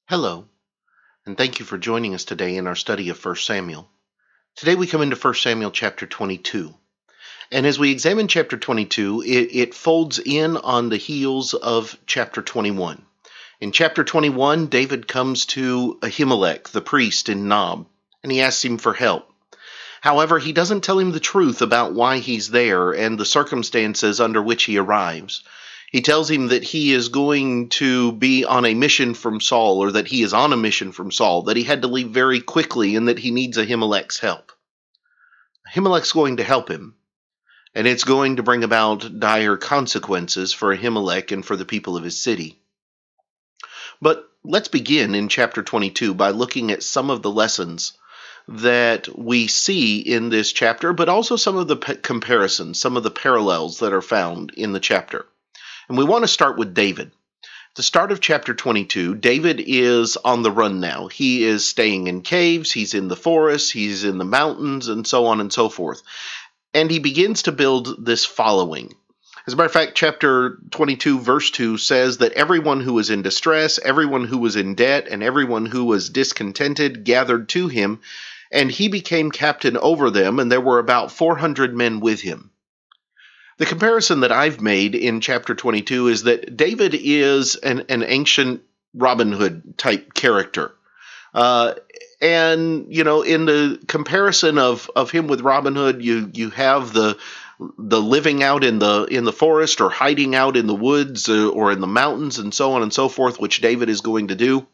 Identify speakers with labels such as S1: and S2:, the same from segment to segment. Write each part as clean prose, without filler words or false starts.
S1: Hello, and thank you for joining us today in our study of 1 Samuel. Today we come into 1 Samuel chapter 22. And as we examine chapter 22, it folds in on the heels of chapter 21. In chapter 21, David comes to Ahimelech, the priest in Nob, and he asks him for help. However, he doesn't tell him the truth about why he's there and the circumstances under which he arrives. He tells him that he is going to be on a mission from Saul, or that he is on a mission from Saul, that he had to leave very quickly, and that he needs Ahimelech's help. Ahimelech's going to help him, and it's going to bring about dire consequences for Ahimelech and for the people of his city. But let's begin in chapter 22 by looking at some of the lessons that we see in this chapter, but also some of the comparisons, some of the parallels that are found in the chapter. And we want to start with David. At the start of chapter 22, David is on the run now. He is staying in caves, he's in the forests, he's in the mountains, and so on and so forth. And he begins to build this following. As a matter of fact, chapter 22, verse 2 says that everyone who was in distress, everyone who was in debt, and everyone who was discontented gathered to him, and he became captain over them, and there were about 400 men with him. The comparison that I've made in chapter 22 is that David is an ancient Robin Hood type character. And, in the comparison of him with Robin Hood, you have the living out in the forest or hiding out in the woods or in the mountains and so on and so forth, which David is going to do.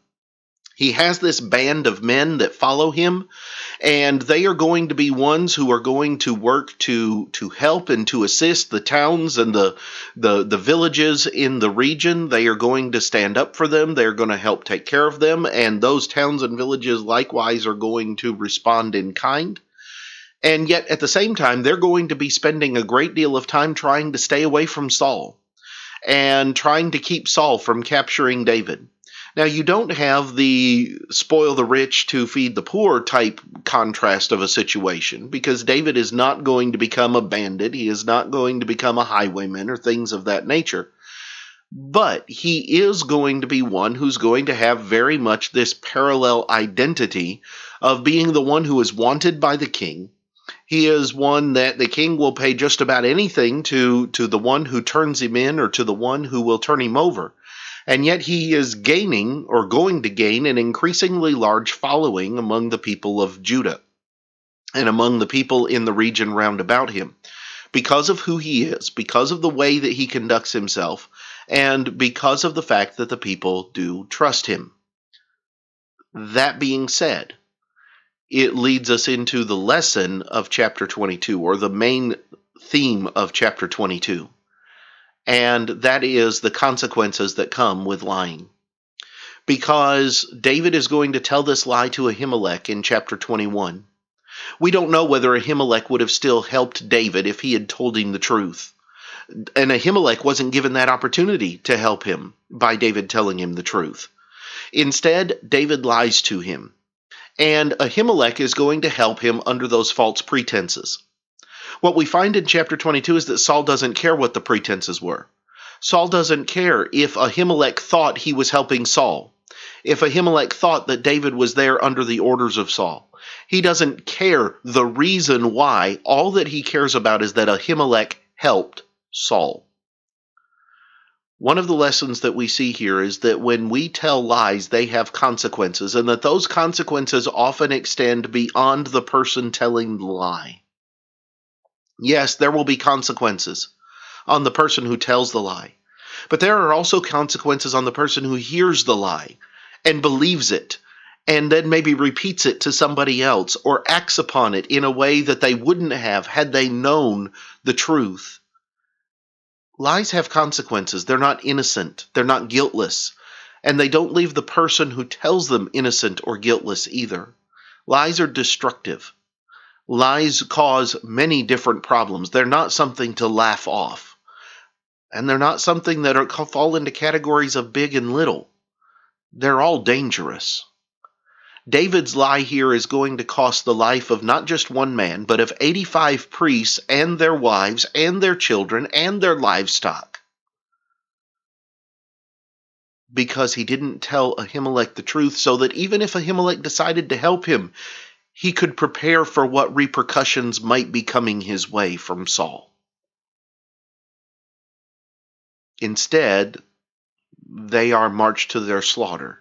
S1: He has this band of men that follow him, and they are going to be ones who are going to work to help and to assist the towns and the villages in the region. They are going to stand up for them. They're going to help take care of them, and those towns and villages likewise are going to respond in kind. And yet, at the same time, they're going to be spending a great deal of time trying to stay away from Saul and trying to keep Saul from capturing David. Now, you don't have the spoil the rich to feed the poor type contrast of a situation, because David is not going to become a bandit. He is not going to become a highwayman or things of that nature. But he is going to be one who's going to have very much this parallel identity of being the one who is wanted by the king. He is one that the king will pay just about anything to the one who turns him in or to the one who will turn him over. And yet he is gaining, or going to gain, an increasingly large following among the people of Judah and among the people in the region round about him, because of who he is, because of the way that he conducts himself, and because of the fact that the people do trust him. That being said, it leads us into the lesson of chapter 22, or the main theme of chapter 22. And that is the consequences that come with lying. Because David is going to tell this lie to Ahimelech in chapter 21. We don't know whether Ahimelech would have still helped David if he had told him the truth. And Ahimelech wasn't given that opportunity to help him by David telling him the truth. Instead, David lies to him. And Ahimelech is going to help him under those false pretenses. What we find in chapter 22 is that Saul doesn't care what the pretenses were. Saul doesn't care if Ahimelech thought he was helping Saul, if Ahimelech thought that David was there under the orders of Saul. He doesn't care the reason why. All that he cares about is that Ahimelech helped Saul. One of the lessons that we see here is that when we tell lies, they have consequences, and that those consequences often extend beyond the person telling the lie. Yes, there will be consequences on the person who tells the lie, but there are also consequences on the person who hears the lie and believes it, and then maybe repeats it to somebody else or acts upon it in a way that they wouldn't have had they known the truth. Lies have consequences. They're not innocent. They're not guiltless. And they don't leave the person who tells them innocent or guiltless either. Lies are destructive. Lies cause many different problems. They're not something to laugh off. And they're not something that fall into categories of big and little. They're all dangerous. David's lie here is going to cost the life of not just one man, but of 85 priests and their wives and their children and their livestock. because he didn't tell Ahimelech the truth, so that even if Ahimelech decided to help him, he could prepare for what repercussions might be coming his way from Saul. Instead, they are marched to their slaughter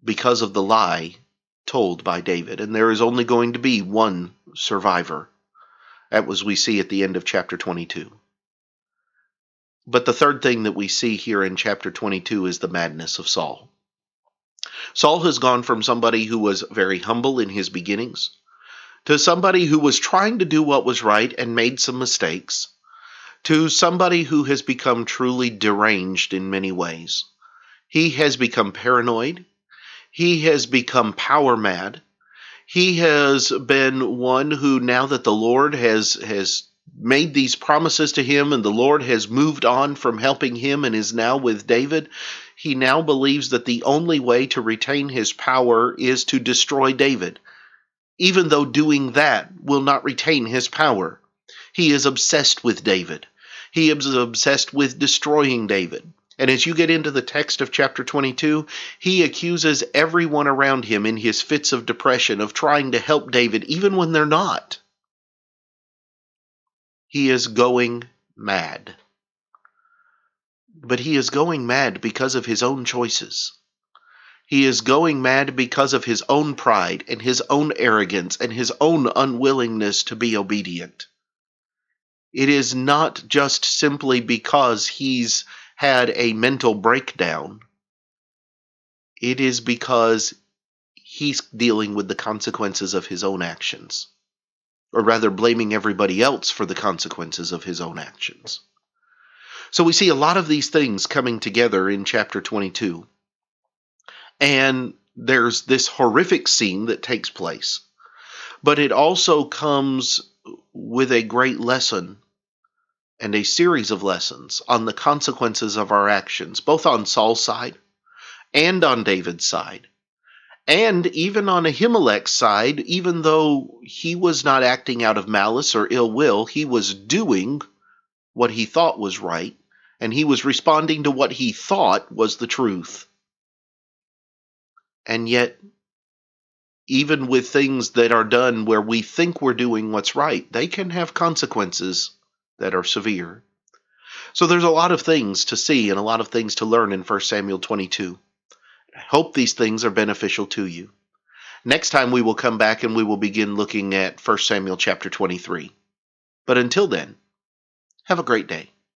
S1: because of the lie told by David. And there is only going to be one survivor, as we see at the end of chapter 22. But the third thing that we see here in chapter 22 is the madness of Saul. Saul has gone from somebody who was very humble in his beginnings to somebody who was trying to do what was right and made some mistakes, to somebody who has become truly deranged in many ways. He has become paranoid. He has become power mad. He has been one who, now that the Lord has made these promises to him and the Lord has moved on from helping him and is now with David, he now believes that the only way to retain his power is to destroy David, even though doing that will not retain his power. He is obsessed with David. He is obsessed with destroying David. And as you get into the text of chapter 22, he accuses everyone around him in his fits of depression of trying to help David, even when they're not. He is going mad. But he is going mad because of his own choices. He is going mad because of his own pride and his own arrogance and his own unwillingness to be obedient. It is not just simply because he's had a mental breakdown. It is because he's dealing with the consequences of his own actions, or rather blaming everybody else for the consequences of his own actions. So we see a lot of these things coming together in chapter 22. And there's this horrific scene that takes place. But it also comes with a great lesson and a series of lessons on the consequences of our actions, both on Saul's side and on David's side. And even on Ahimelech's side, even though he was not acting out of malice or ill will, he was doing what he thought was right, and he was responding to what he thought was the truth. And yet, even with things that are done where we think we're doing what's right, they can have consequences that are severe. So there's a lot of things to see and a lot of things to learn in 1 Samuel 22. I hope these things are beneficial to you. Next time we will come back and we will begin looking at 1 Samuel chapter 23. But until then, have a great day.